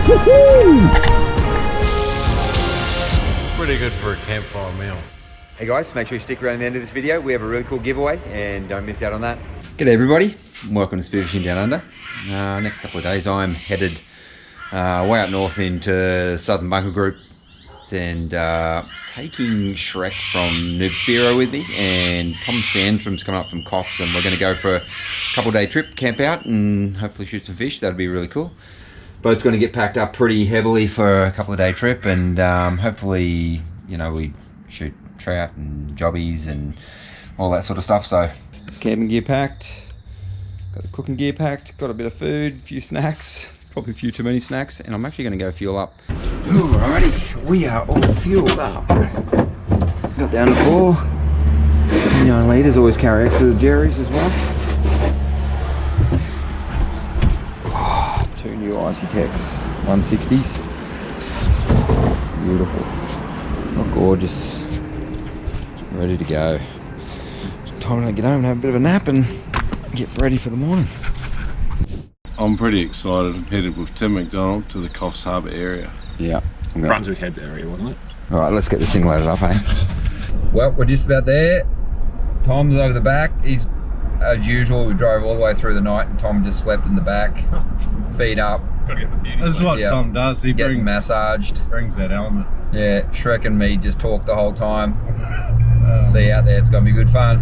Pretty good for a campfire meal. Hey guys, make sure you stick around the end of this video. We have a really cool giveaway and don't miss out on that. G'day everybody, welcome to Spearfishing Down Under. Next couple of days I'm headed way up north into Southern Bunker Group and taking Shrek from Noob Spearo with me, and Tom Sandstrom's coming up from Coffs, and we're going to go for a couple day trip, camp out and hopefully shoot some fish. That'd be really cool. Boat's going to get packed up pretty heavily for a couple of day trip, and hopefully, you know, we shoot trout and jobbies and all that sort of stuff. So camping gear packed, got the cooking gear packed, got a bit of food, a few snacks, probably a few too many snacks, and I'm actually going to go fuel up. Alrighty, we are all fueled up. Got down to 4. 79 litres, always carry extra Jerry's as well. Oh, 2 new Icy Techs 160s. Beautiful. Oh, gorgeous. Ready to go. Time to get home and have a bit of a nap and get ready for the morning. I'm pretty excited. I'm headed with Tim McDonald to the Coffs Harbour area. Yeah. Brunswick Heads area, wasn't it? Alright, let's get this thing loaded up, eh? Well, we're just about there. Tom's over the back. He's, as usual, we drove all the way through the night and Tom just slept in the back. Feet up. Gotta get the beauty. This is what Tom does. He brings massaged. Brings that element. Yeah, Shrek and me just talk the whole time. See you out there, it's gonna be good fun.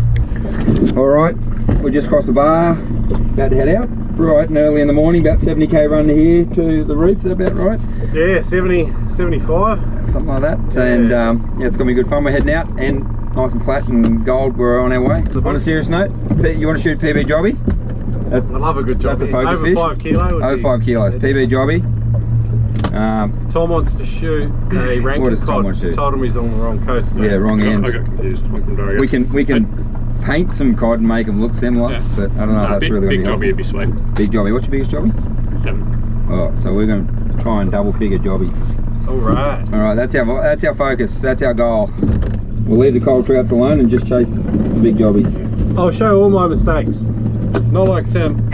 Alright, we just crossed the bar, about to head out. Right, and early in the morning, about 70k run here to the reef, is that about right? Yeah, 70, 75. Something like that. Yeah. And yeah, it's gonna be good fun. We're heading out and nice and flat and gold, we're on our way. On a serious note, you want to shoot PB jobby? I love a good jobby. That's a focus over fish. 5 kilo. Over 5 kilos, PB jobby. Tom wants to shoot a ranking What does Tom cod. want to shoot? Told him he's on the wrong coast. Mate. Yeah, wrong end. I got confused. I'm from Daria. We can paint some cod and make them look similar, Yeah. but I don't know if that's big, really big going to be jobby would be sweet. Big jobby. What's your biggest jobby? 7. Oh, so we're going to try and double figure jobbies. Alright. All right, that's our focus. That's our goal. We'll leave the cold trouts alone and just chase the big jobbies. I'll show all my mistakes. Not like Tim.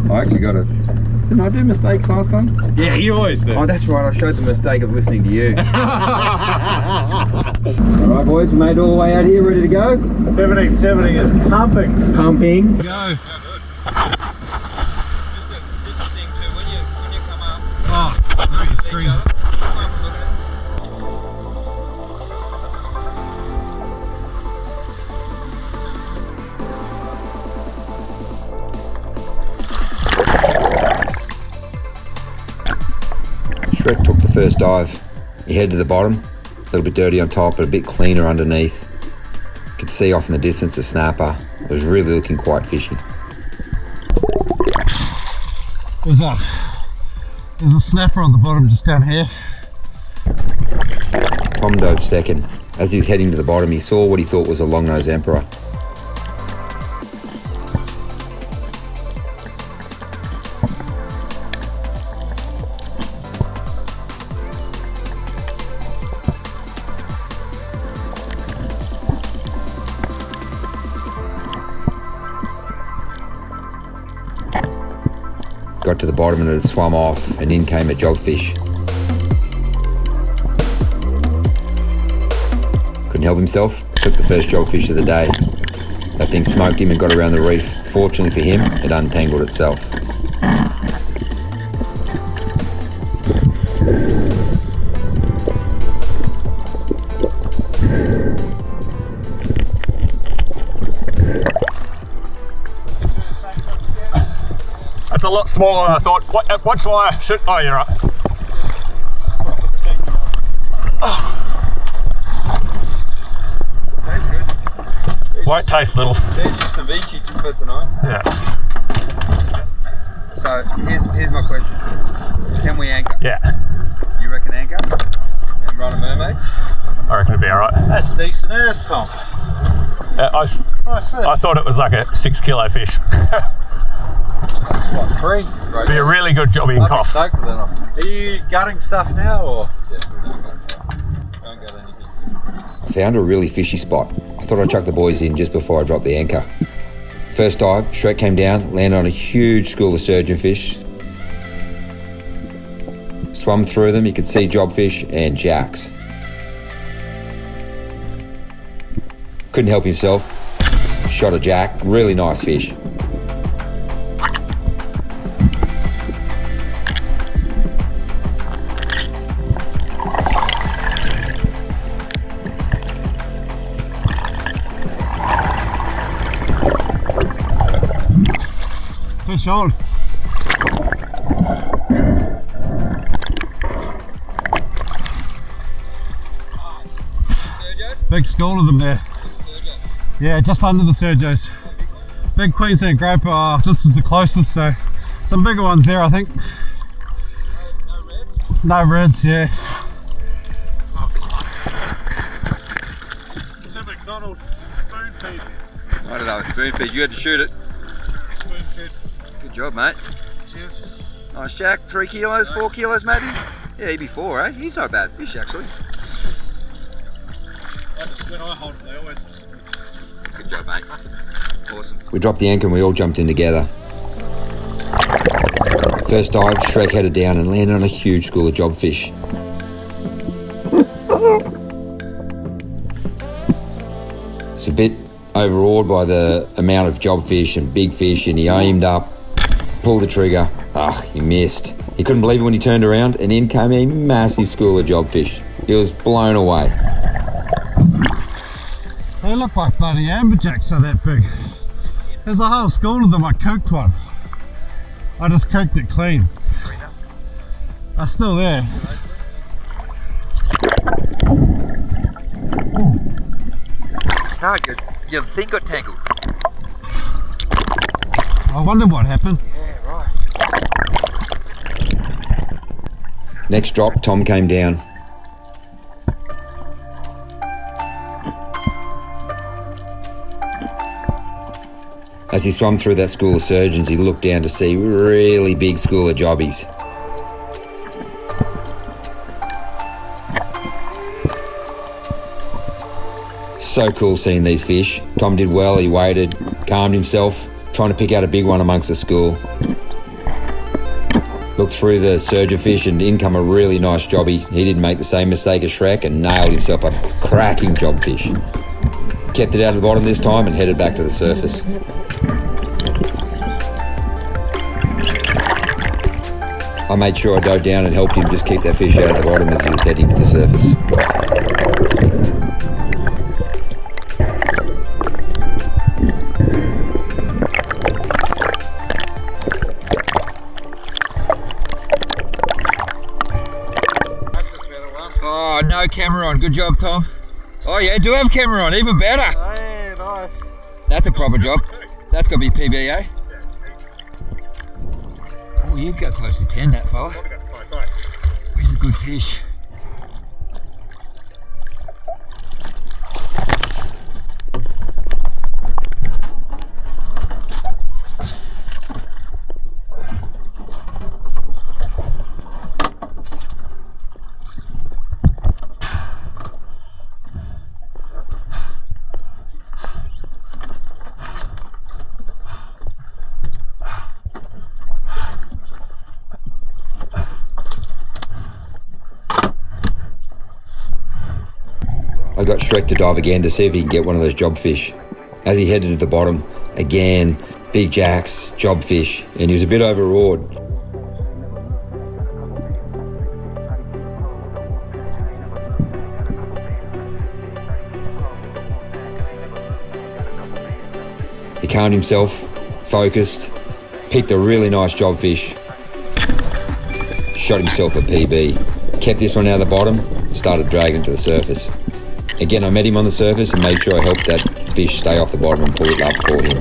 I actually got it. Didn't I do mistakes last time? Yeah, you always do. Oh, that's right. I showed the mistake of listening to you. All right, boys, we made it all the way out here, ready to go. 1770 is pumping. Pumping. Go. Shrek took the first dive. He headed to the bottom, a little bit dirty on top, but a bit cleaner underneath. Could see off in the distance a snapper. It was really looking quite fishy. There's a snapper on the bottom just down here. Tom dove second. As he was heading to the bottom, he saw what he thought was a long-nosed emperor. Got to the bottom and it had swum off, and in came a jobfish. Couldn't help himself, took the first jobfish of the day. That thing smoked him and got around the reef. Fortunately for him, it untangled itself. That's a lot smaller than I thought. Watch why I shoot. Oh, you're right. Tastes good. Won't taste little. There's your ceviche for tonight. Yeah. So here's my question. Can we anchor? Yeah. You reckon anchor? And run a mermaid? I reckon it'd be alright. That's decent ass, Tom. Nice fish. I thought it was like a 6 kilo fish. That's what, 3? It'd be a really good job in Coffs. Are you gutting stuff now or? Yeah, don't gut anything. I found a really fishy spot. I thought I'd chuck the boys in just before I dropped the anchor. First dive, Shrek came down, landed on a huge school of surgeonfish. swum through them, you could see jobfish and jacks. Couldn't help himself, shot a jack, really nice fish. Fish on. Big school of them there. Yeah, just under the Sergios. Big Queensland group. This is the closest, so some bigger ones there, I think. No reds, yeah. It's a McDonald's spoon feed. I don't know, spoon feed, you had to shoot it. Spoon feed. Good job, mate. Cheers. Nice jack, 3 kilos, 4 kilos maybe? Yeah, he'd be 4, eh? He's not a bad fish actually. When I hold it, they always... Good job, mate. Awesome. We dropped the anchor and we all jumped in together. First dive, Shrek headed down and landed on a huge school of jobfish. It's a bit overawed by the amount of jobfish and big fish, and he aimed up, pulled the trigger. He missed. He couldn't believe it when he turned around and in came a massive school of jobfish. He was blown away. They look like bloody amberjacks, they're that big. There's a whole school of them. I cooked one. I just cooked it clean. They're still there. No, your thing got tangled. I wonder what happened. Yeah, right. Next drop, Tom came down. As he swum through that school of surgeons, he looked down to see a really big school of jobbies. So cool seeing these fish. Tom did well, he waited, calmed himself, trying to pick out a big one amongst the school. Looked through the surge of fish and in come a really nice jobby. He didn't make the same mistake as Shrek and nailed himself a cracking jobfish. Kept it out of the bottom this time and headed back to the surface. I made sure I dove down and helped him just keep that fish out of the bottom as he was heading to the surface. Oh, no camera on. Good job, Tom. Oh yeah, do have camera on. Even better. Hey, nice. That's a proper job. That's got to be PB, eh? Oh, you go close to 10, that fella. He's a good fish. I got Shrek to dive again to see if he can get one of those jobfish. As he headed to the bottom, again, big jacks, jobfish, and he was a bit overawed. He calmed himself, focused, picked a really nice jobfish, shot himself a PB, kept this one out of the bottom, started dragging it to the surface. Again, I met him on the surface and made sure I helped that fish stay off the bottom and pull it up for him.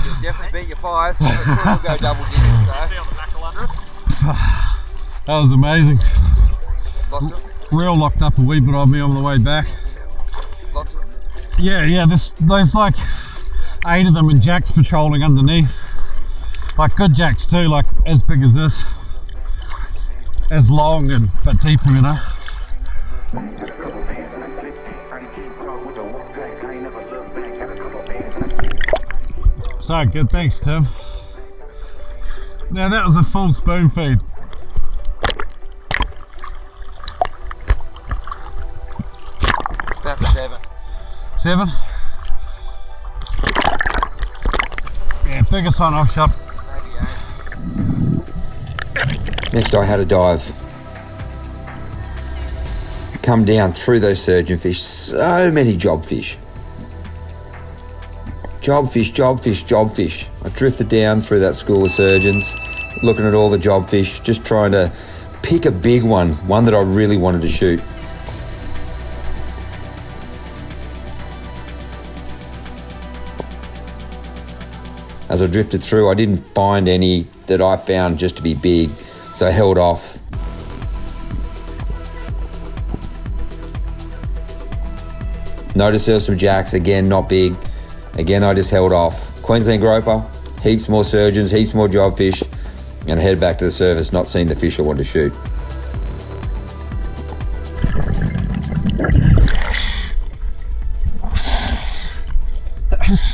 You'll definitely beat your 5. We'll go double digits, so. That was amazing. Lots of them? Reel locked up a wee bit on me on the way back. Lots of them? Yeah, there's like 8 of them and jacks patrolling underneath. Like good jacks too, like as big as this. As long and but deeper, you know. So good, thanks Tim. Now that was a full spoon feed. About 7. 7? Yeah, biggest one I've shot. Next I had a dive. Come down through those surgeon fish, so many job fish. Job fish, job fish, job fish. I drifted down through that school of surgeons, looking at all the job fish, just trying to pick a big one that I really wanted to shoot. As I drifted through, I didn't find any that I found just to be big, so I held off. Noticed there were some jacks, again not big. Again I just held off. Queensland groper, heaps more surgeons, heaps more job fish, and I head back to the surface, not seeing the fish I wanted to shoot.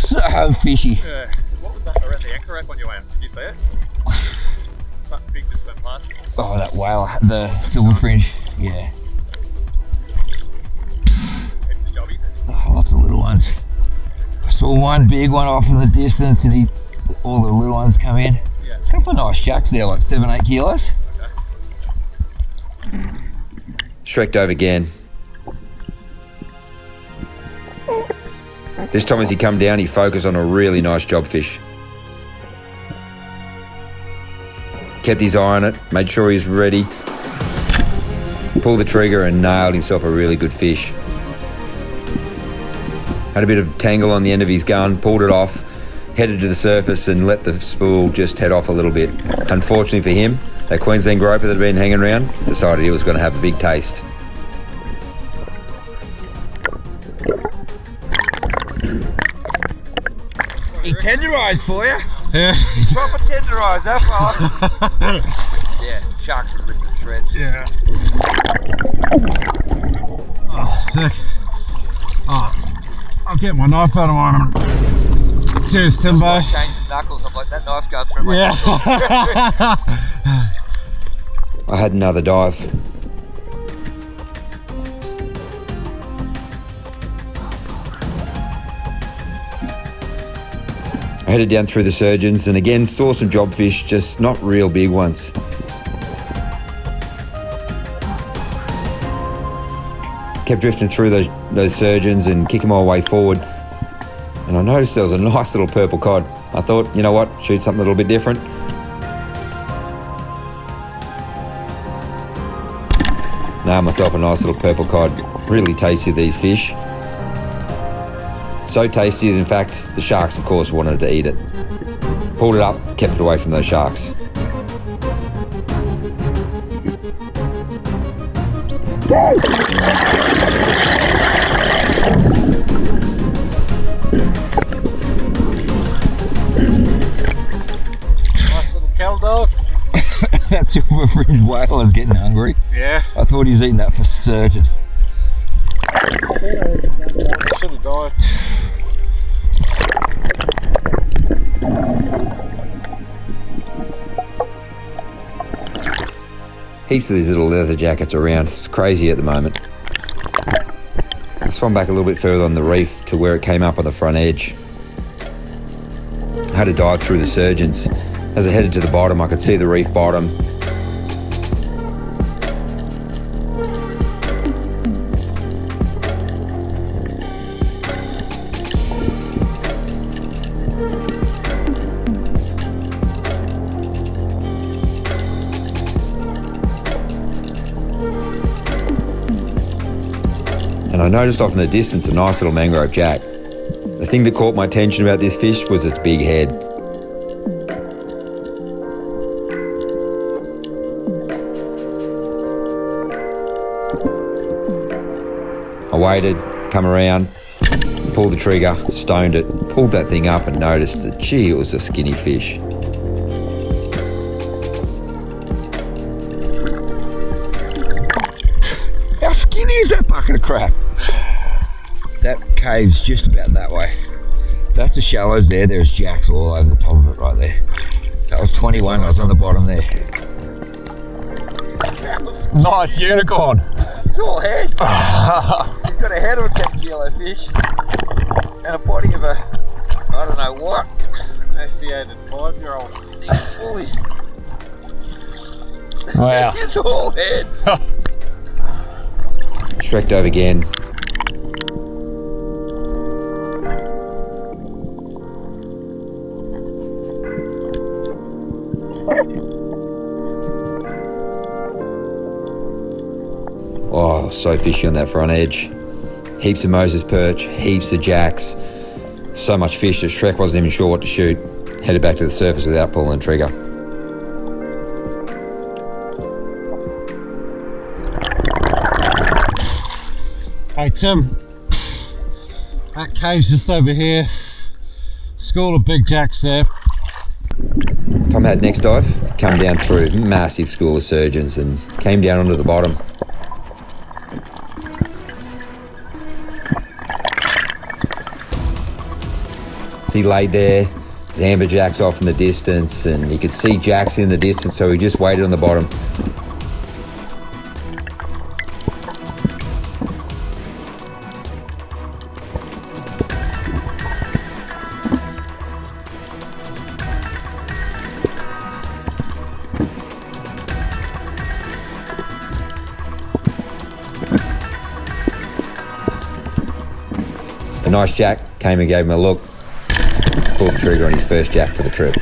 So fishy. Yeah. What was that around the anchor rack when you went? Did you see it? That big just went past you. Oh, that whale, the silver fringe, yeah. It's jobby. Oh, lots of little ones. I saw one big one off in the distance and all the little ones come in. Yeah. A couple of nice jacks there, like 7-8 kilos. Okay. Shreked over again. This time as he come down, he focused on a really nice job fish. Kept his eye on it, made sure he's ready. Pulled the trigger and nailed himself a really good fish. Had a bit of tangle on the end of his gun, pulled it off, headed to the surface and let the spool just head off a little bit. Unfortunately for him, that Queensland groper that had been hanging around decided he was going to have a big taste. He tenderised for you. Yeah. Proper tenderised, that fella. Yeah, sharks are ripped to shreds. Yeah. Oh, sick. Oh, I'll get my knife out of my arm. Cheers, Timbo. Change the knuckles. I'm like, that knife's going through my knuckles. I had another dive. I headed down through the surgeons and again saw some job fish, just not real big ones. Kept drifting through those surgeons and kicking my way forward. And I noticed there was a nice little purple cod. I thought, you know what, shoot something a little bit different. Nailed myself a nice little purple cod. Really tasty, these fish. So tasty that in fact, the sharks of course wanted to eat it. Pulled it up, kept it away from those sharks. Nice little cow dog. That silver fringe whale is getting hungry. Yeah. I thought he was eating that for certain. Should have died. Heaps of these little leather jackets around. It's crazy at the moment. I swam back a little bit further on the reef to where it came up on the front edge. I had to dive through the surgeons. As I headed to the bottom, I could see the reef bottom. And I noticed off in the distance a nice little mangrove jack. The thing that caught my attention about this fish was its big head. waited, come around, pulled the trigger, stoned it, pulled that thing up and noticed that, gee, it was a skinny fish. How skinny is that bucket of crap? That cave's just about that way. That's the shallows there. There's jacks all over the top of it right there. That was 21, I was on the bottom there. Nice unicorn. It's all head. He's got a head of a 10 kilo fish and a body of a, I don't know what. Emaciated 5-year-old. Fully. Wow. It's all head. Shrek dove again. Oh, so fishy on that front edge. Heaps of Moses perch, heaps of jacks. So much fish that Shrek wasn't even sure what to shoot. Headed back to the surface without pulling the trigger. Hey Tim, that cave's just over here. School of big jacks there. Tom had next dive, come down through massive school of surgeons and came down onto the bottom. So he laid there, his amberjacks off in the distance, and he could see jacks in the distance, so he just waited on the bottom. A nice jack came and gave him a look, pulled the trigger on his first jack for the trip.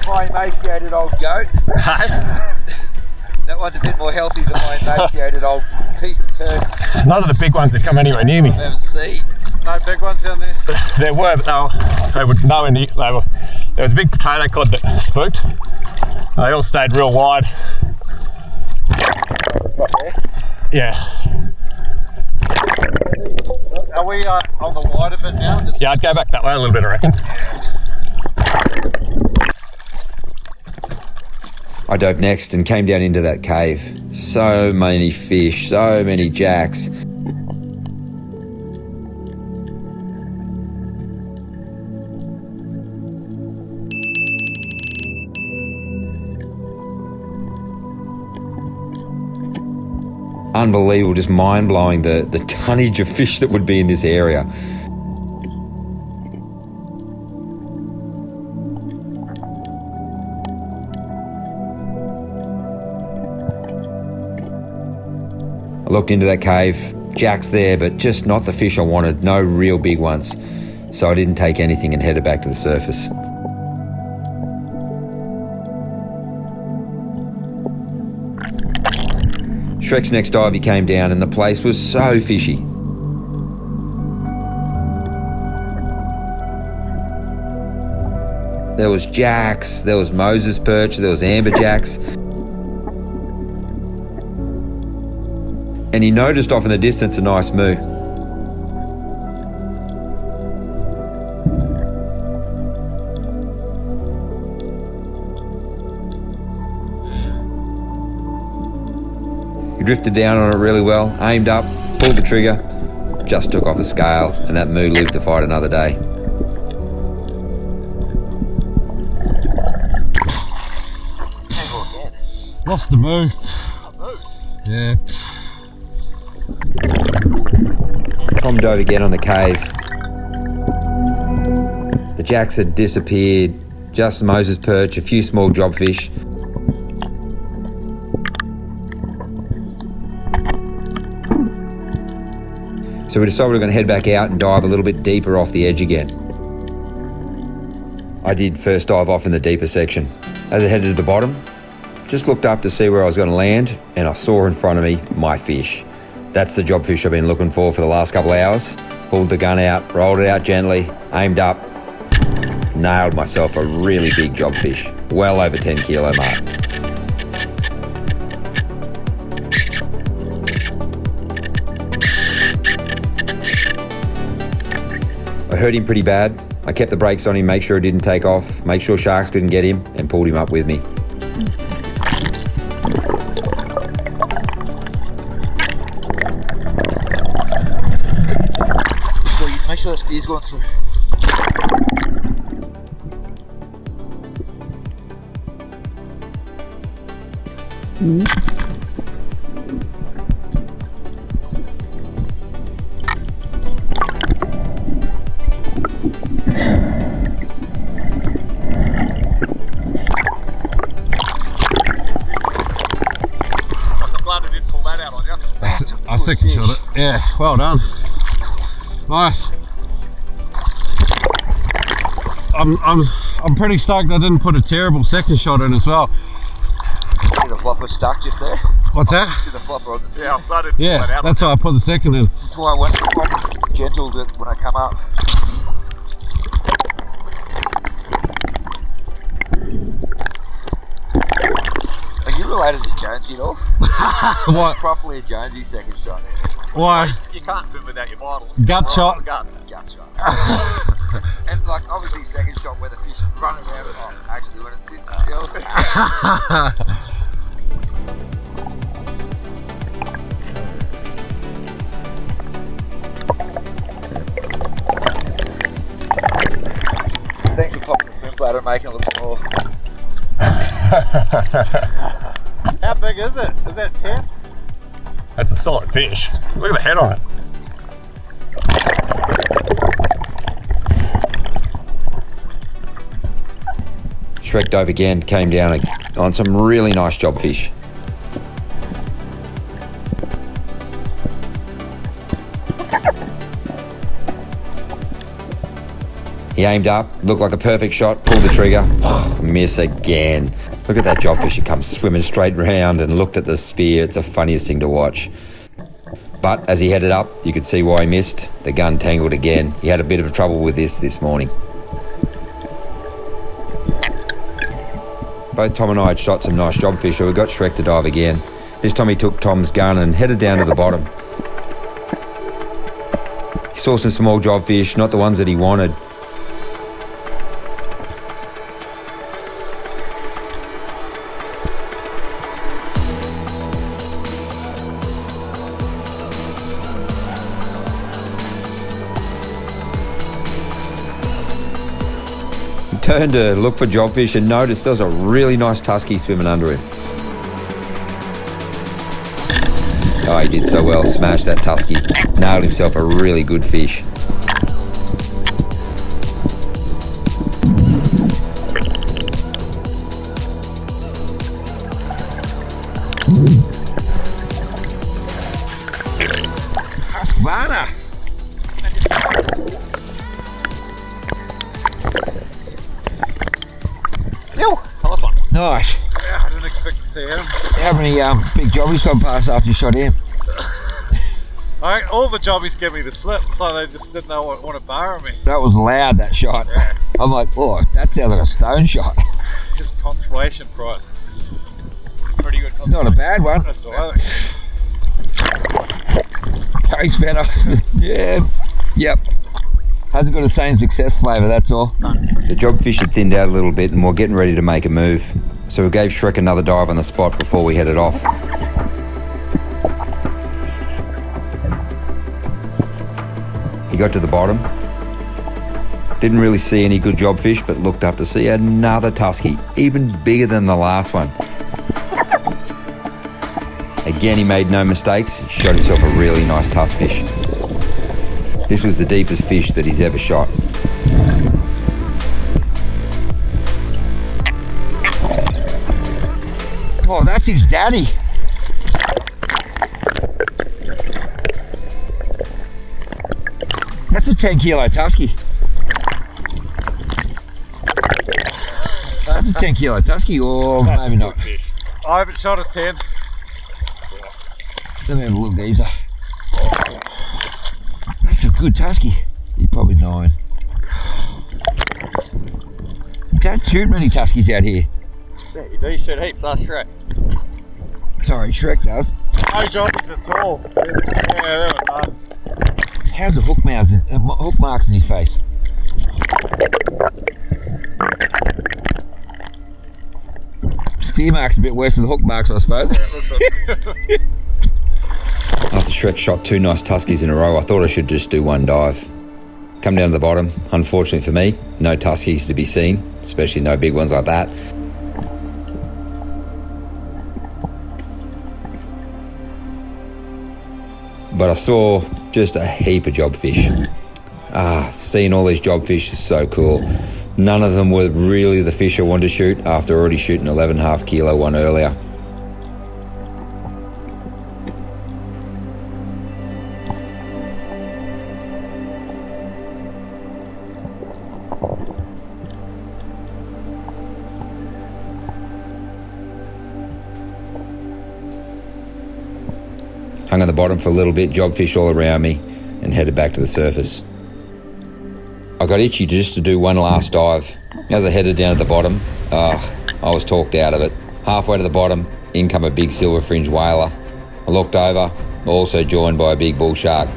My emaciated old goat. That one's a bit more healthy than my emaciated old piece of turd. None of the big ones that come anywhere near me. I haven't seen. No big ones down there? There were, but they would nowhere near. There was a big potato cod that spooked. They all stayed real wide. Right there. Yeah. Are we on the wider bit now? Yeah, I'd go back that way a little bit, I reckon. I dove next and came down into that cave. So many fish, so many jacks. Unbelievable, just mind-blowing the tonnage of fish that would be in this area. I looked into that cave, jacks there, but just not the fish I wanted, no real big ones. So I didn't take anything and headed back to the surface. Shrek's next dive, he came down and the place was so fishy. There was jacks, there was Moses perch, there was amberjacks. And he noticed off in the distance a nice moo. He drifted down on it really well, aimed up, pulled the trigger, just took off a scale, and that moo lived to fight another day. Lost the moo. Yeah. Tom dove again on the cave. The jacks had disappeared, just Moses perch, a few small jobfish. So we decided we were going to head back out and dive a little bit deeper off the edge again. I did first dive off in the deeper section. As I headed to the bottom, just looked up to see where I was going to land, and I saw in front of me my fish. That's the job fish I've been looking for the last couple of hours. Pulled the gun out, rolled it out gently, aimed up, nailed myself a really big job fish, well over 10 kilo mark. I hurt him pretty bad. I kept the brakes on him, make sure it didn't take off, make sure sharks couldn't get him, and pulled him up with me. Make sure the spear's going through. I'm glad I didn't pull that out on you. I second shot it. Yeah, well done. Nice. I'm pretty stoked I didn't put a terrible second shot in as well. See the flopper stuck just there? What's that? See the flopper on the... Yeah, I'm glad I didn't pull that Yeah, out. that's why I put the second in. That's why I went gentle when I come up. Are you related to Jonesy at all? What? Properly a Jonesy second shot. Why? You can't swim without your bottle. Gut shot. Gut shot. And like obviously second shot where the fish is running around. Oh, actually when it sits still. Thanks for popping the swim bladder and making it look more. How big is it? Is that 10? That's a solid fish. Look at the head on it. Shrek dove again, came down on some really nice job fish. He aimed up, looked like a perfect shot, pulled the trigger, miss again. Look at that job fish, it comes swimming straight round and looked at the spear. It's the funniest thing to watch. But as he headed up, you could see why he missed. The gun tangled again. He had a bit of trouble with this morning. Both Tom and I had shot some nice job fish, so we got Shrek to dive again. This time he took Tom's gun and headed down to the bottom. He saw some small job fish, not the ones that he wanted. Turned to look for jobfish and noticed there was a really nice tusky swimming under him. Oh, he did so well, smashed that tusky, nailed himself a really good fish. Havana. Nice. Yeah, I didn't expect to see him. How many big jobbies gone past after you shot him? All the jobbies gave me the slip, so they just didn't know what to bar me. That was loud, that shot. Yeah. I'm like, oh, that sounds like a stone shot. Just consolation prize. Pretty good consolation. Not a bad one. That's all right. Tastes better. Yeah. Yep. Hasn't got the same success flavour, that's all. The jobfish had thinned out a little bit and we're getting ready to make a move. So we gave Shrek another dive on the spot before we headed off. He got to the bottom. Didn't really see any good jobfish, but looked up to see another tusky, even bigger than the last one. Again, he made no mistakes, shot himself a really nice tuskfish. This was the deepest fish that he's ever shot. Oh, that's his daddy. That's a 10 kilo tusky. That's a 10 kilo tusky, or maybe not. I haven't shot a 10. Let me have a look, geezer. good tusky. He's probably 9. You don't shoot many tuskies out here. Yeah, you do shoot heaps, ask Shrek. Sorry, Shrek does. No jobbies at all. Yeah, they were done. How's the hook marks in his face? Spear marks a bit worse than the hook marks, I suppose. After Shrek shot 2 nice tuskies in a row, I thought I should just do one dive. Come down to the bottom. Unfortunately for me, no tuskies to be seen, especially no big ones like that. But I saw just a heap of jobfish. Seeing all these jobfish is so cool. None of them were really the fish I wanted to shoot after already shooting 11.5 kilo one earlier. Hung on the bottom for a little bit, jobfish all around me, and headed back to the surface. I got itchy just to do one last dive. As I headed down to the bottom, I was talked out of it. Halfway to the bottom, in come a big silver fringe whaler. I looked over, also joined by a big bull shark.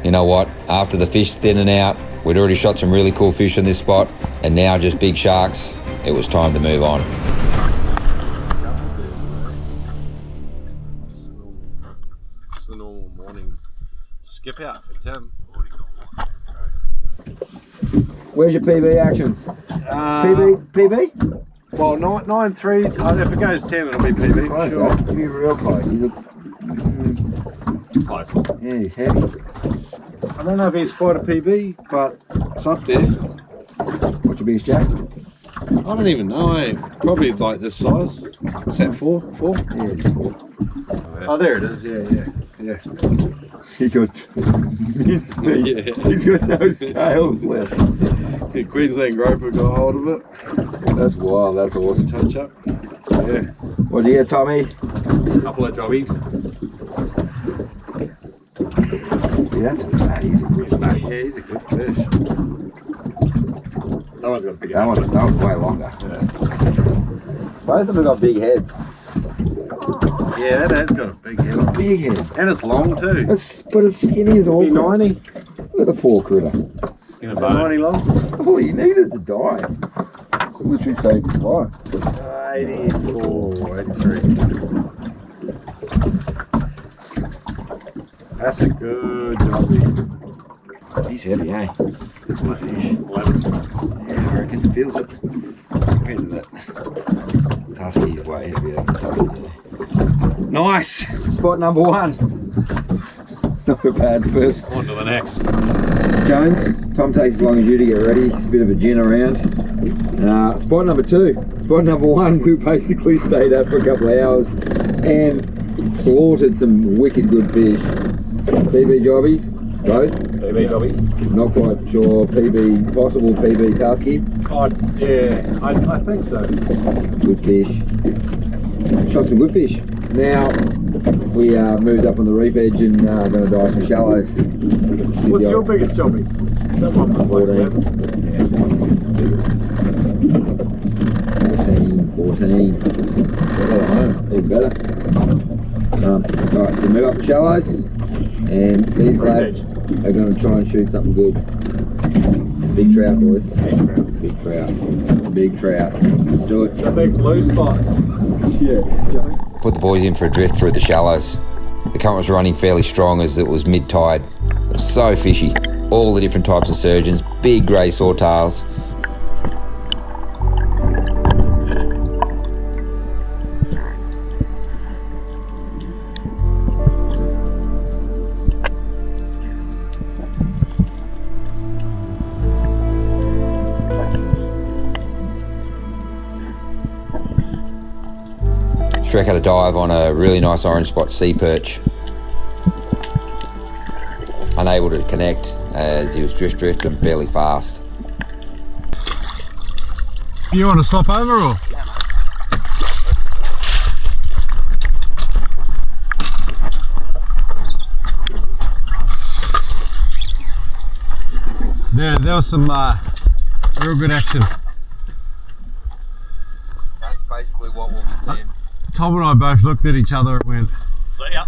You know what, after the fish thinning out, we'd already shot some really cool fish in this spot, and now just big sharks, it was time to move on. It's the normal morning skip out for Tim. Where's your PB actions? PB? Well, 9.3. If it goes 10, it'll be PB. Close, Sure. huh? You're real close. You look, Close. yeah, he's heavy. I don't know if he's quite a PB, but it's up there. What's your biggest jack? I don't even know. Probably like this size. Is that 4? 4? Yeah, it's 4. Oh, there it is. Yeah. He got mincemeat. Yeah. He's got no scales left. The Queensland groper got hold of it. That's wild. That's awesome. Touch up. Yeah. What do you get, Tommy? Couple of jobbies. See, that's a fat. He's a good fish. Yeah, he's a good fish. That one's got a big That one's way longer. Yeah. Both of them got big heads. Yeah, that has got a big head. Big head. And it's long too. But it's skinny as all. Be 90. Look at the poor critter. Skin Is of it bone. 90 long? Oh, he needed to die. It's literally saved his life. 84, 83. That's a good jobbie. He's heavy, eh? That's my fish. 11. Yeah, I reckon. Feels it. Compared to that tusky, is way heavier than the tusky. Nice! Spot number 1. Not a bad first. On to the next. Jones, Tom takes as long as you to get ready. It's a bit of a gin around. Spot number 2. Spot number 1, we basically stayed up for a couple of hours and slaughtered some wicked good fish. PB jobbies, both. PB jobbies. Not quite sure. Possible PB tusky. Oh, yeah, I think so. Good fish. Shot some good fish. Now we moved up on the reef edge and going to dive some shallows. What's your biggest jobbie? Is that one that's like 14. 14. Well, at home, even better. Alright, so move up the shallows, and these lads are going to try and shoot something good. Big trout, boys. Big trout. Big trout. Let's do it. a big blue spot. Yeah, Joe. Put the boys in for a drift through the shallows. The current was running fairly strong as it was mid-tide. It was so fishy. All the different types of surgeons, big grey swordtails. Shrek had a dive on a really nice orange spot sea perch. Unable to connect as he was drifting fairly fast. You want to slop over or? There was some real good action. That's basically what we'll be seeing. Tom and I both looked at each other and went, See ya.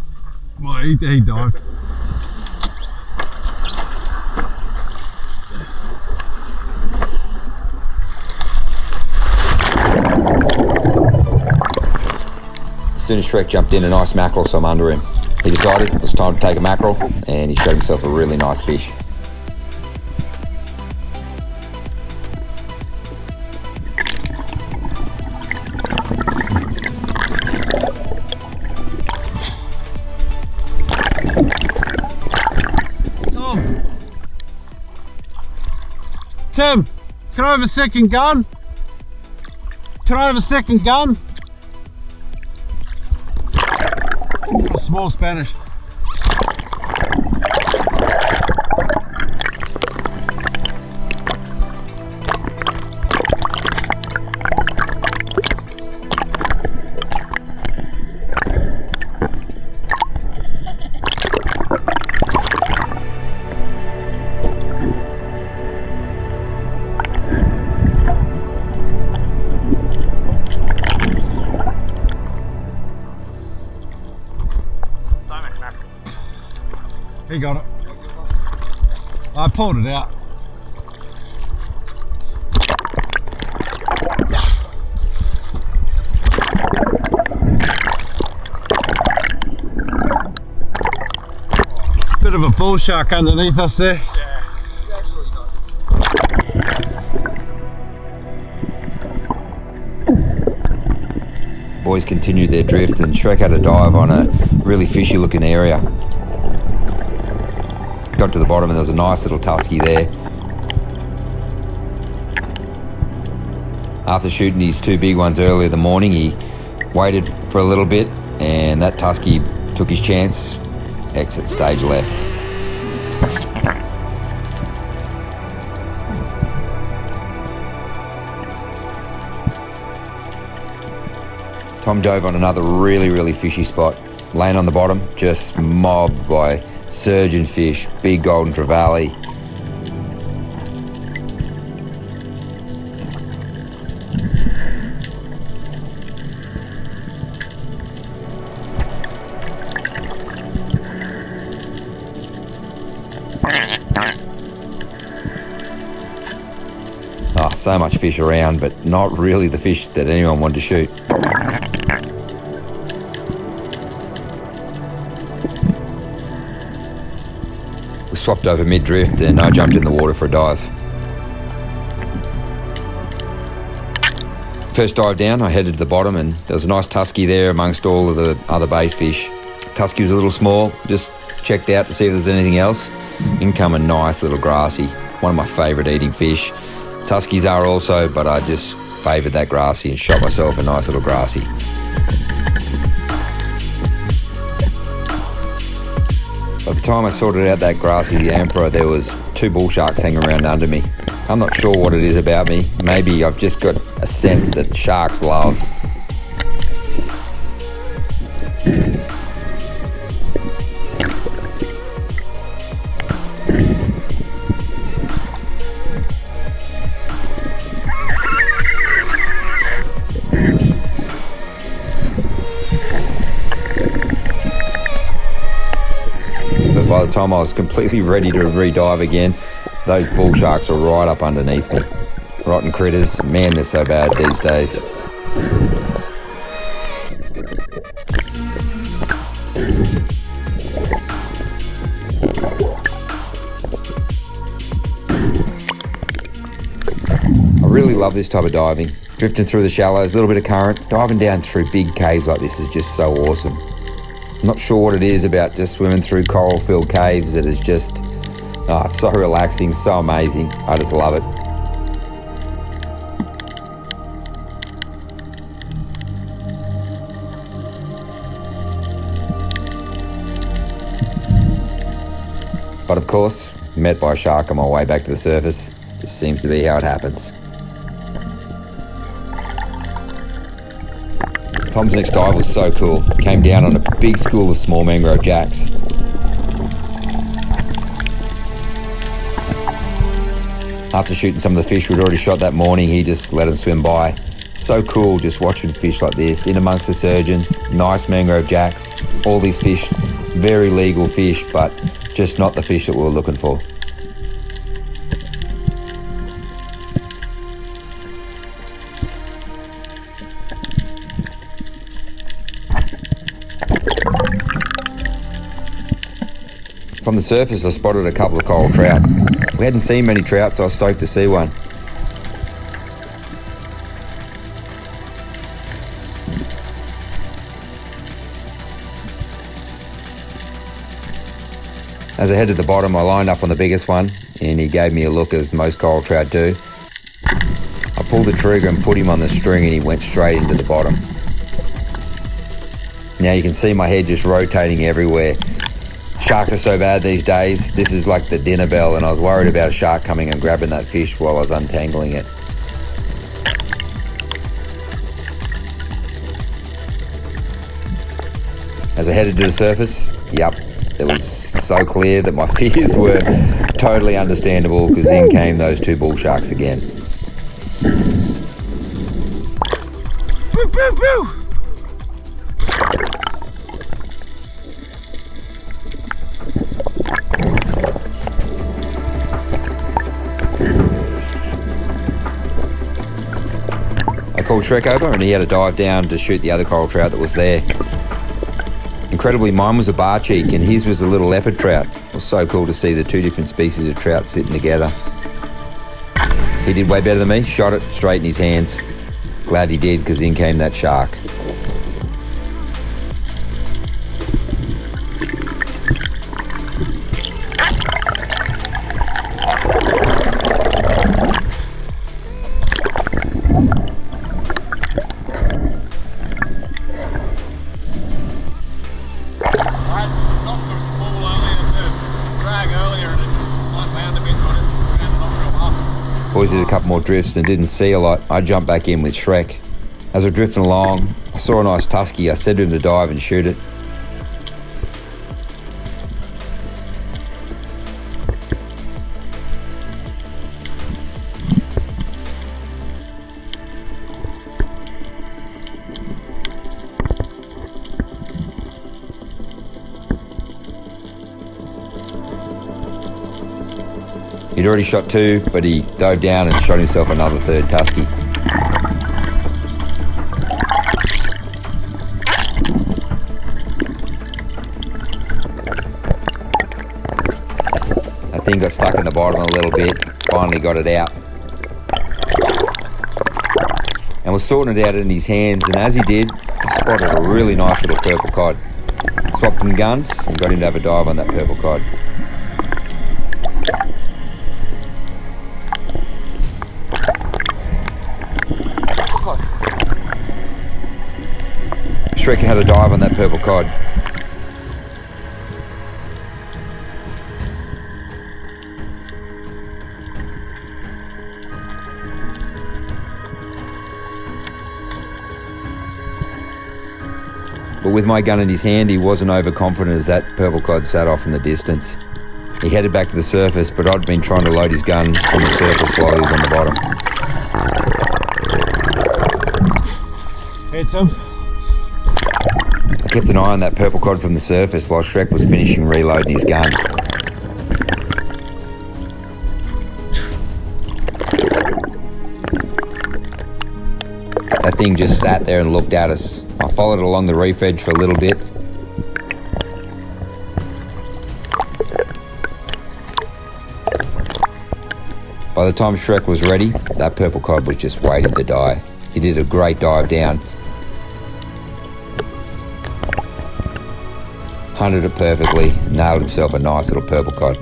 well, he dived. As soon as Shrek jumped in, a nice mackerel swam under him. He decided it was time to take a mackerel, and he showed himself a really nice fish. Tim, can I have a second gun? Can I have a second gun? A small Spanish. He got it. I pulled it out. Bit of a bull shark underneath us there. Boys continued their drift, and Shrek had a dive on a really fishy looking area. Got to the bottom and there was a nice little tusky there. After shooting his two big ones earlier in the morning, he waited for a little bit and that tusky took his chance, exit stage left. Tom dove on another really fishy spot. Laying on the bottom, just mobbed by surgeon fish, big golden trevally. Oh, so much fish around, but not really the fish that anyone wanted to shoot. Swapped over mid-drift and I jumped in the water for a dive. First dive down, I headed to the bottom and there was a nice tusky there amongst all of the other bait fish. Tusky was a little small, just checked out to see if there's anything else. In come a nice little grassy, one of my favourite eating fish. Tuskies are also, but I just favoured that grassy and shot myself a nice little grassy. By the time I sorted out that grassy the emperor, there was two bull sharks hanging around under me. I'm not sure what it is about me. Maybe I've just got a scent that sharks love. By the time I was completely ready to re-dive again, those bull sharks are right up underneath me. Rotten critters, man, they're so bad these days. I really love this type of diving. Drifting through the shallows, a little bit of current, diving down through big caves like this is just so awesome. I'm not sure what it is about just swimming through coral-filled caves that is just, it's so relaxing, so amazing. I just love it. But of course, met by a shark on my way back to the surface. Just seems to be how it happens. Tom's next dive was so cool. Came down on a big school of small mangrove jacks. After shooting some of the fish we'd already shot that morning, he just let them swim by. So cool just watching fish like this, in amongst the surgeons, nice mangrove jacks, all these fish, very legal fish, but just not the fish that we were looking for. From the surface, I spotted a couple of coral trout. We hadn't seen many trout, so I was stoked to see one. As I headed to the bottom, I lined up on the biggest one, and he gave me a look as most coral trout do. I pulled the trigger and put him on the string, and he went straight into the bottom. Now you can see my head just rotating everywhere. Sharks are so bad these days. This is like the dinner bell, and I was worried about a shark coming and grabbing that fish while I was untangling it. As I headed to the surface, it was so clear that my fears were totally understandable, because in came those two bull sharks again. Boo, boo, boo. I called Shrek over, and he had to dive down to shoot the other coral trout that was there. Incredibly, mine was a bar cheek and his was a little leopard trout. It was so cool to see the two different species of trout sitting together. He did way better than me, shot it straight in his hands. Glad he did, because in came that shark. Boys did a couple more drifts and didn't see a lot. I jumped back in with Shrek. As we're drifting along, I saw a nice tusky. I said to him to dive and shoot it. He'd already shot two, but he dove down and shot himself another third tusky. That thing got stuck in the bottom a little bit, finally got it out. And was sorting it out in his hands, and as he did, I spotted a really nice little purple cod. Swapped him guns and got him to have a dive on that purple cod. Shrek had a dive on that purple cod. But with my gun in his hand, he wasn't overconfident as that purple cod sat off in the distance. He headed back to the surface, but I'd been trying to load his gun on the surface while he was on the bottom. Hit him. I kept an eye on that purple cod from the surface while Shrek was finishing reloading his gun. That thing just sat there and looked at us. I followed it along the reef edge for a little bit. By the time Shrek was ready, that purple cod was just waiting to die. He did a great dive down. Hunted it perfectly, nailed himself a nice little purple cod.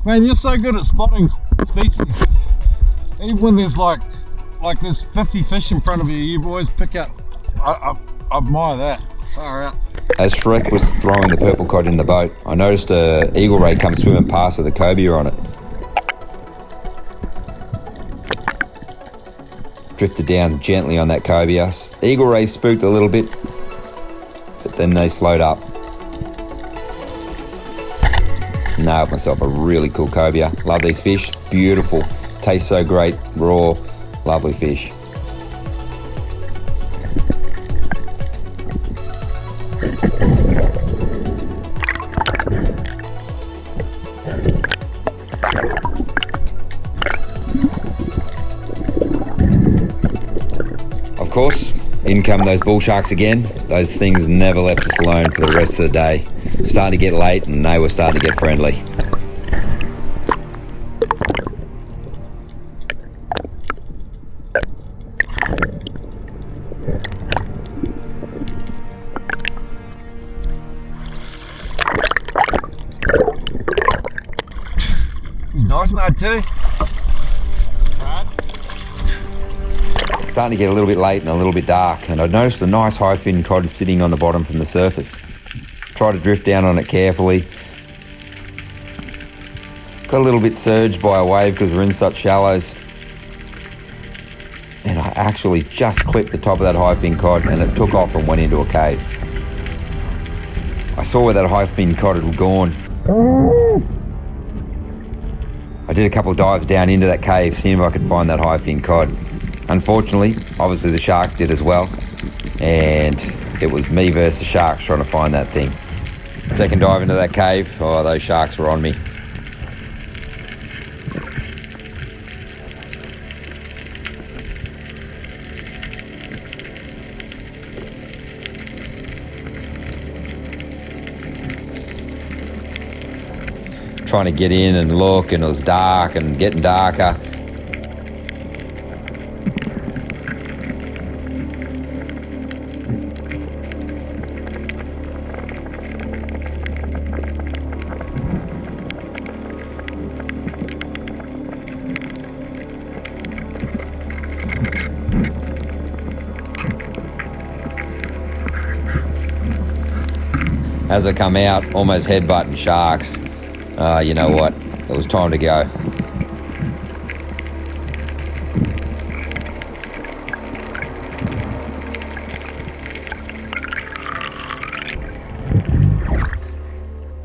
Man, you're so good at spotting species. Even when there's like there's 50 fish in front of you, you always pick up. I admire that. Far out. As Shrek was throwing the purple cod in the boat, I noticed a eagle ray come swimming past with a cobia on it. Drifted down gently on that cobia. Eagle rays spooked a little bit, but then they slowed up. Nailed myself a really cool cobia. Love these fish, beautiful. Tastes so great, raw, lovely fish. Of course, in come those bull sharks again. Those things never left us alone for the rest of the day. It was starting to get late and they were starting to get friendly. Nice mud too. Starting to get a little bit late and a little bit dark, and I noticed a nice high fin cod sitting on the bottom from the surface. Try to drift down on it carefully. Got a little bit surged by a wave because we're in such shallows. And I actually just clipped the top of that high fin cod and it took off and went into a cave. I saw where that high fin cod had gone. I did a couple of dives down into that cave, seeing if I could find that high fin cod. Unfortunately, obviously the sharks did as well, and it was me versus the sharks trying to find that thing. Second dive into that cave, oh, those sharks were on me. Trying to get in and look, and it was dark and getting darker. As I come out, almost headbutting sharks. You know what? It was time to go.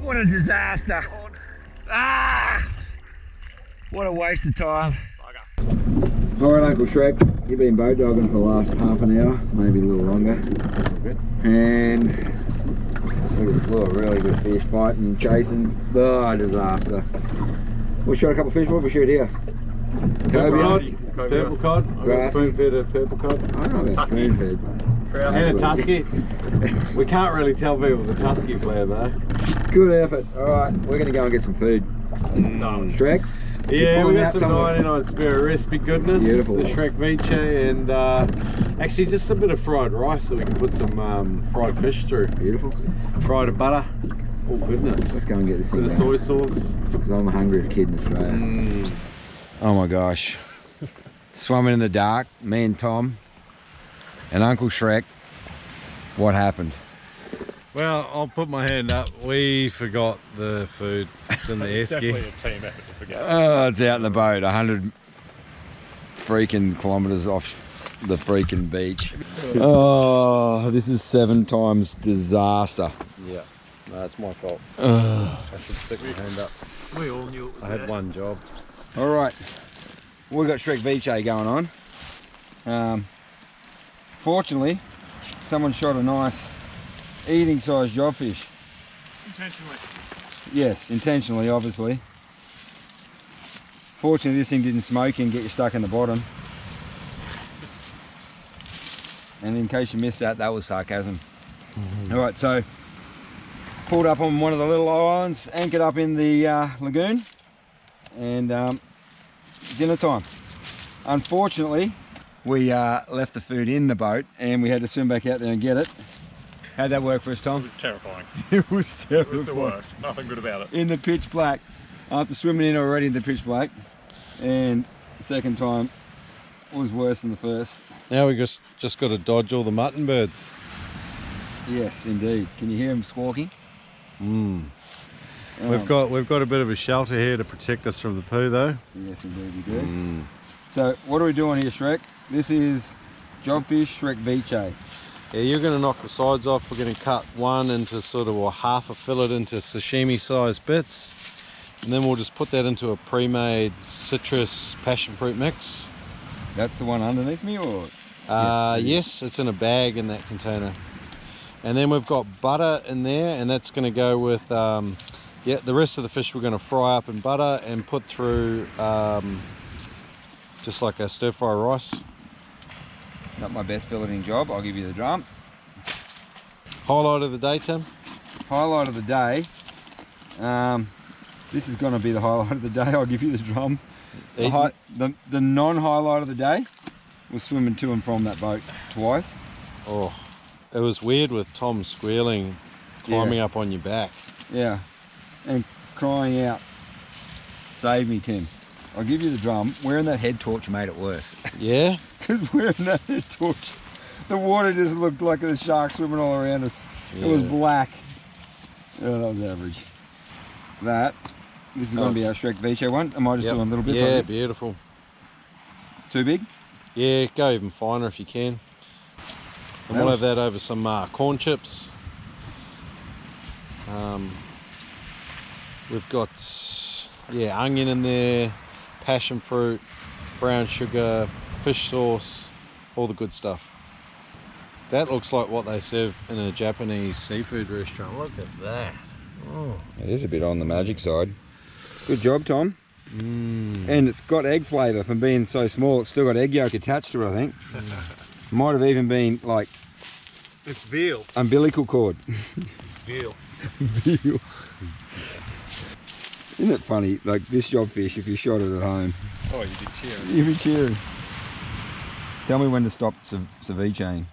What a disaster. Ah! What a waste of time. Alright, Uncle Shrek, you've been boat dogging for the last half an hour, maybe a little longer. And we flew a really good fish, fighting, chasing. Oh, disaster. We shot a couple of fish. What did we shoot here? Cobia, Purple cod. I got spoon fed a purple cod. I don't know about spoon fed. And a tusky. We can't really tell people the tusky flare though. Good effort. Alright, we're going to go and get some food. Shrek? Yeah, we got some 99 spare recipe goodness. Beautiful. The Shrek Vice and actually just a bit of fried rice so we can put some fried fish through. Beautiful. Fried butter. Oh goodness. Let's go and get this thing. Bit of soy sauce. Because I'm the hungriest kid in Australia. Oh my gosh. Swimming in the dark, me and Tom and Uncle Shrek. What happened? Well, I'll put my hand up. We forgot the food. It's in the esky. Definitely a team effort to forget. Oh, it's out in the boat, 100 freaking kilometers off the freaking beach. Oh, this is 7 times disaster. Yeah, no, it's my fault. Oh. I should stick my hand up. We all knew it was I had one job. All right, we've got Shrek Vice going on. Fortunately, someone shot a nice eating sized jobfish. Intentionally. Yes, intentionally, obviously. Fortunately, this thing didn't smoke and get you stuck in the bottom. And in case you missed that, that was sarcasm. All right, so pulled up on one of the little islands, anchored up in the lagoon, and dinner time. Unfortunately, we left the food in the boat and we had to swim back out there and get it. How'd that work for us, Tom? It was terrifying. It was terrible. It was the worst. Nothing good about it. In the pitch black. After swimming in already in the pitch black, and the second time was worse than the first. Now we just got to dodge all the mutton birds. Yes, indeed. Can you hear them squawking? We've got a bit of a shelter here to protect us from the poo, though. Yes, indeed, we do. So, what are we doing here, Shrek? This is jobfish Shrek Vice. Yeah, you're going to knock the sides off. We're going to cut one into sort of, or half a fillet into sashimi sized bits. And then we'll just put that into a pre-made citrus passion fruit mix. That's the one underneath me, or? Yes, it's in a bag in that container. And then we've got butter in there, and that's going to go with, the rest of the fish we're going to fry up in butter and put through just like a stir-fry rice. Not my best filleting job, I'll give you the drum. Highlight of the day, Tim? Highlight of the day. This is going to be the highlight of the day. I'll give you the drum. The non-highlight of the day was swimming to and from that boat twice. Oh, it was weird with Tom squealing, climbing up on your back. Yeah, and crying out, "Save me, Tim." I'll give you the drum. Wearing that head torch made it worse. Yeah? Because wearing that head torch, the water just looked like the shark swimming all around us. Yeah. It was black. Oh, that was average. This is going to be our Shrek Vice one. Am I just doing a little bit? Yeah, beautiful. Too big? Yeah, go even finer if you can. And we'll have that over some corn chips. We've got, onion in there, passion fruit, brown sugar, fish sauce, all the good stuff. That looks like what they serve in a Japanese seafood restaurant. Look at that. Oh. It is a bit on the magic side. Good job, Tom. And it's got egg flavour from being so small. It's still got egg yolk attached to it, I think. Might have even been like... It's veal. Umbilical cord. It's veal. Veal. Isn't it funny? Like this jobfish, if you shot it at home... Oh, you'd be cheering. You'd be cheering. Tell me when to stop cevicheing.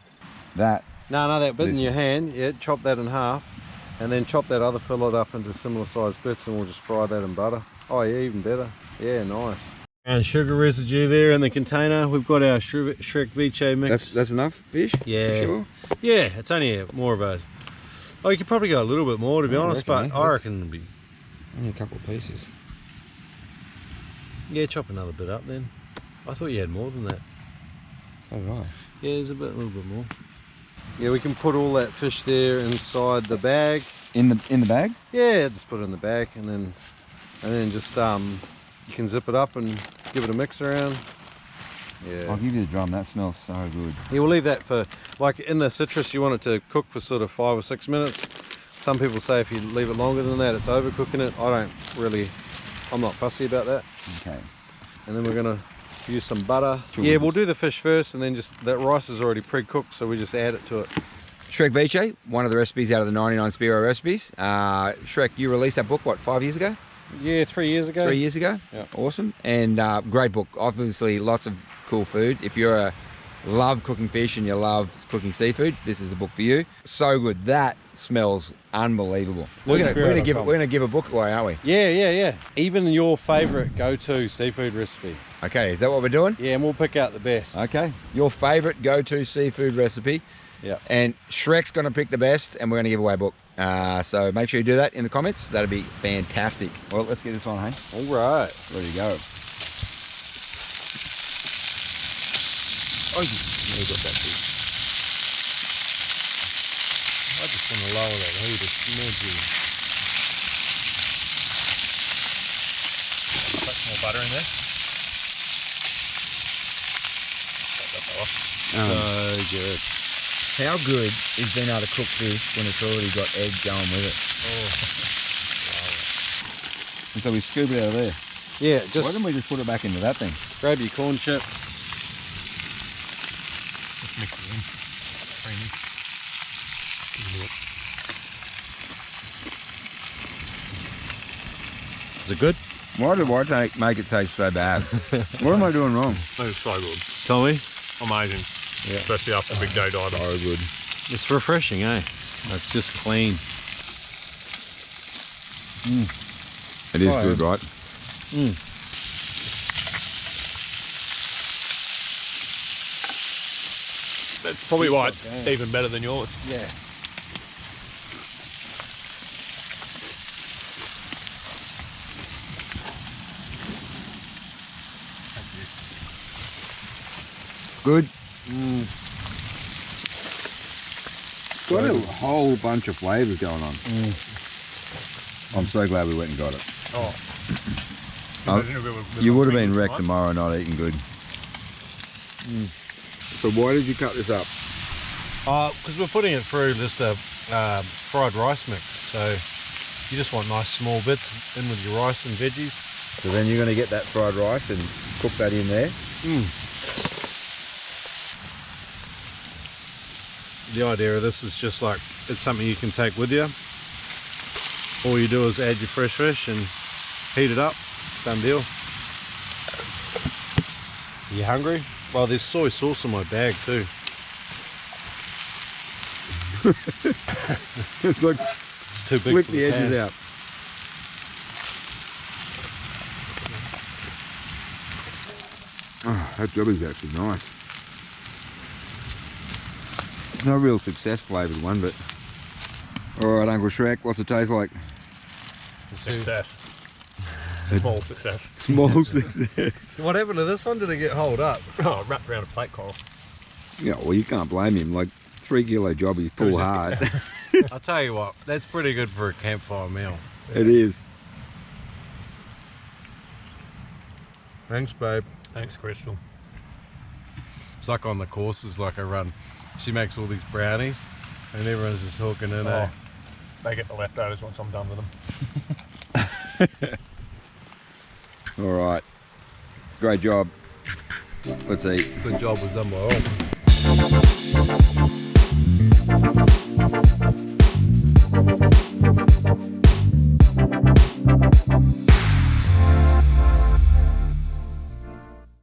That. No, that bit in your hand, chop that in half. And then chop that other fillet up into similar sized bits, and we'll just fry that in butter. Oh yeah, even better. Yeah, nice. And sugar residue there in the container. We've got our Shrek Vice mix. That's enough fish? Yeah. Sure? Yeah, it's only more of a... Oh, you could probably go a little bit more, to be honest, but I reckon it'll be... Only a couple of pieces. Yeah, chop another bit up then. I thought you had more than that. So right. Yeah, there's a little bit more. Yeah, we can put all that fish there inside the bag. In the bag? Yeah, just put it in the bag, and then just you can zip it up and give it a mix around. Yeah. I'll give you the drum. That smells so good. Yeah, we'll leave that for, like in the citrus, you want it to cook for sort of 5 or 6 minutes. Some people say if you leave it longer than that, it's overcooking it. I'm not fussy about that. Okay. And then we're gonna use some butter. Yeah, we'll do the fish first, and then that rice is already pre-cooked, so we just add it to it. Shrek Vice, one of the recipes out of the 99 Spearo recipes. Shrek, you released that book, what, 5 years ago? Yeah, 3 years ago. 3 years ago? Yeah. Awesome. And great book. Obviously, lots of cool food. If you love cooking fish and you love cooking seafood, this is the book for you. So good. That smells unbelievable. We're gonna give a book away, aren't we? Yeah. Even your favourite go-to seafood recipe. Okay, is that what we're doing? Yeah, and we'll pick out the best. Okay. Your favourite go-to seafood recipe. Yeah. And Shrek's going to pick the best, and we're going to give away a book. So make sure you do that in the comments. That'd be fantastic. Well, let's get this on, hey? All right. Ready to go. Oh, you got that big. I just want to lower that heat a smidge. Put some more butter in there. So good. How good is being able to cook fish when it's already got egg going with it? And so we scoop it out of there. Yeah, Why don't we just put it back into that thing? Grab your corn chip. Let's mix it in. Creamy. Is it good? Why do I make it taste so bad? What am I doing wrong? It's so good. Tell me. Amazing. Yeah. Especially after a big day diving. So good. It's refreshing, eh? It's just clean. It is Oh, good, right? That's probably why it's even better than yours. Yeah. Good. Got a whole bunch of flavours going on. I'm so glad we went and got it. Oh. You would have been wrecked tomorrow not eating good. So why did you cut this up? Because we're putting it through just a fried rice mix. So you just want nice small bits in with your rice and veggies. So then you're going to get that fried rice and cook that in there? The idea of this is just like, it's something you can take with you. All you do is add your fresh fish and heat it up. Done deal. You hungry? Well, there's soy sauce in my bag too. It's like, It's too big flick for the edges pan. out. Oh, that job is actually nice. It's no real success flavoured one, but... Alright, Uncle Shrek, what's it taste like? Success. Small success. Small success. What happened to this one? Did it get holed up? Oh, wrapped around a plate coral. Yeah, well, you can't blame him. Like, 3 kilo job, he's pull hard. I'll tell you what, that's pretty good for a campfire meal. It is. Thanks, babe. Thanks, Crystal. It's like on the courses like I run. She makes all these brownies and everyone's just hooking in. Oh, they get the leftovers once I'm done with them. Alright. Great job. Let's eat. Good job was done by all.